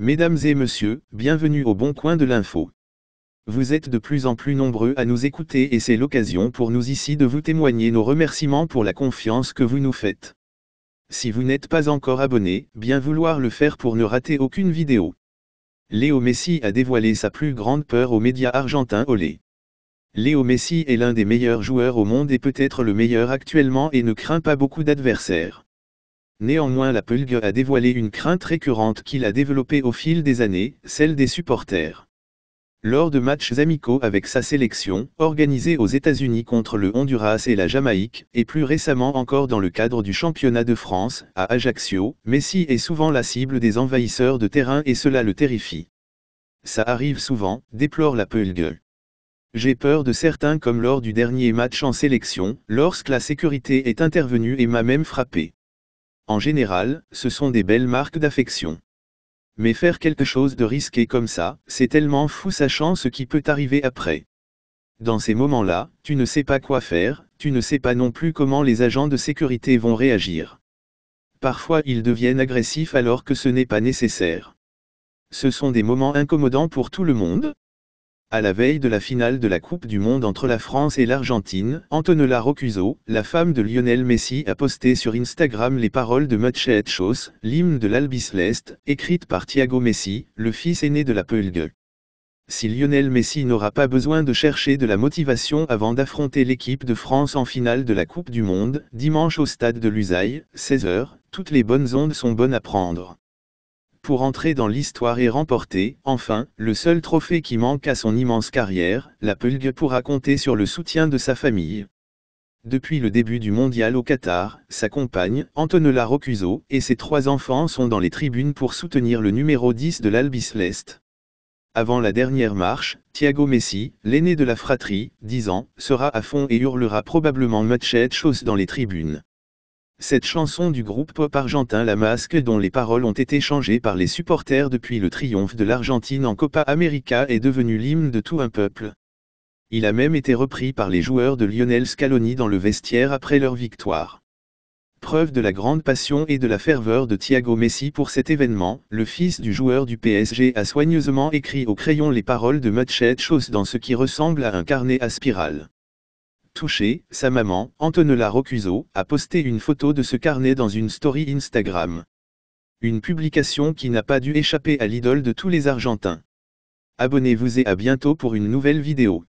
Mesdames et messieurs, bienvenue au bon coin de l'info. Vous êtes de plus en plus nombreux à nous écouter et c'est l'occasion pour nous ici de vous témoigner nos remerciements pour la confiance que vous nous faites. Si vous n'êtes pas encore abonné, bien vouloir le faire pour ne rater aucune vidéo. Léo Messi a dévoilé sa plus grande peur aux médias argentins. Olé. Léo Messi est l'un des meilleurs joueurs au monde et peut-être le meilleur actuellement et ne craint pas beaucoup d'adversaires. Néanmoins, la Pulgue a dévoilé une crainte récurrente qu'il a développée au fil des années, celle des supporters. Lors de matchs amicaux avec sa sélection, organisés aux États-Unis contre le Honduras et la Jamaïque, et plus récemment encore dans le cadre du championnat de France, à Ajaccio, Messi est souvent la cible des envahisseurs de terrain et cela le terrifie. Ça arrive souvent, déplore la Pulgue. J'ai peur de certains comme lors du dernier match en sélection, lorsque la sécurité est intervenue et m'a même frappé. En général, ce sont des belles marques d'affection. Mais faire quelque chose de risqué comme ça, c'est tellement fou sachant ce qui peut arriver après. Dans ces moments-là, tu ne sais pas quoi faire, tu ne sais pas non plus comment les agents de sécurité vont réagir. Parfois ils deviennent agressifs alors que ce n'est pas nécessaire. Ce sont des moments incommodants pour tout le monde. À la veille de la finale de la Coupe du Monde entre la France et l'Argentine, Antonella Roccuzzo, la femme de Lionel Messi, a posté sur Instagram les paroles de Muchachos, l'hymne de l'Albiceleste, écrite par Thiago Messi, le fils aîné de la Pulgue. Si Lionel Messi n'aura pas besoin de chercher de la motivation avant d'affronter l'équipe de France en finale de la Coupe du Monde, dimanche au stade de Lusail, 16h, toutes les bonnes ondes sont bonnes à prendre. Pour entrer dans l'histoire et remporter, enfin, le seul trophée qui manque à son immense carrière, la Pulgue pourra compter sur le soutien de sa famille. Depuis le début du mondial au Qatar, sa compagne, Antonella Roccuzzo, et ses 3 enfants sont dans les tribunes pour soutenir le numéro 10 de l'Albiceleste. Avant la dernière marche, Thiago Messi, l'aîné de la fratrie, 10 ans, sera à fond et hurlera probablement Muchachos dans les tribunes. Cette chanson du groupe pop argentin La Masque dont les paroles ont été changées par les supporters depuis le triomphe de l'Argentine en Copa América est devenue l'hymne de tout un peuple. Il a même été repris par les joueurs de Lionel Scaloni dans le vestiaire après leur victoire. Preuve de la grande passion et de la ferveur de Thiago Messi pour cet événement, le fils du joueur du PSG a soigneusement écrit au crayon les paroles de Muchachos dans ce qui ressemble à un carnet à spirale. Touchée, sa maman, Antonella Roccuzzo, a posté une photo de ce carnet dans une story Instagram. Une publication qui n'a pas dû échapper à l'idole de tous les Argentins. Abonnez-vous et à bientôt pour une nouvelle vidéo.